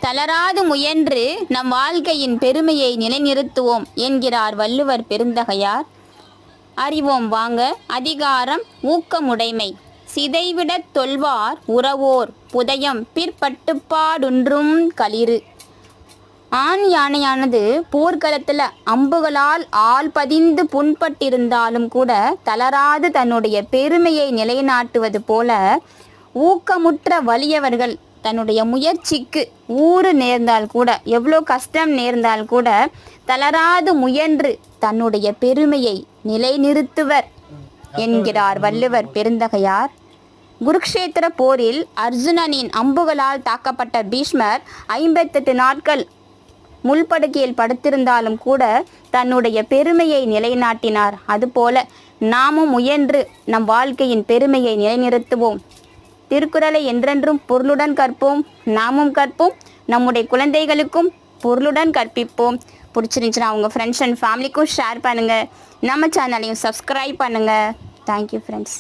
தளராது முயன்று நம் வாழ்க்கையின் பெருமையை நிலைநிறுத்துவோம் என்கிறார் வள்ளுவர் பெருந்தகையார். அறிவோம் வாங்க. அதிகாரம் ஊக்கமுடைமை. சிதைவிடத் தொல்வார் உறவோர் புதயம் பிற்பட்டுப்பாடொன்றும் களிறு. ஆண் யானையானது போர்க்களத்தில் அம்புகளால் ஆள் பதிந்து புண்பட்டிருந்தாலும் கூட தளராது தன்னுடைய பெருமையை நிலைநாட்டுவது போல ஊக்கமுற்ற வலியவர்கள் தன்னுடைய முயற்சிக்கு ஊறு நேர்ந்தால் கூட, எவ்வளோ கஷ்டம் நேர்ந்தால் கூட தளராது முயன்று தன்னுடைய பெருமையை நிலைநிறுத்துவர் என்கிறார் வள்ளுவர் பெருந்தகையார். குருக்ஷேத்திர போரில் அர்ஜுனனின் அம்புகளால் தாக்கப்பட்ட பீஷ்மர் 58 நாட்கள் முள்படுக்கையில் படுத்திருந்தாலும் கூட தன்னுடைய பெருமையை நிலைநாட்டினார். அதுபோல நாமும் முயன்று நம் வாழ்க்கையின் பெருமையை நிலைநிறுத்துவோம். திருக்குறளை என்றென்றும் பொருளுடன் கற்போம், நாமும் கற்போம், நம்முடைய குழந்தைகளுக்கும் பொருளுடன் கற்பிப்போம். பிடிச்சிருந்துச்சுன்னா அவங்க ஃப்ரெண்ட்ஸ் அண்ட் ஃபேமிலிக்கும் ஷேர் பண்ணுங்கள். நம்ம சேனலையும் சப்ஸ்கிரைப் பண்ணுங்கள். Thank you friends.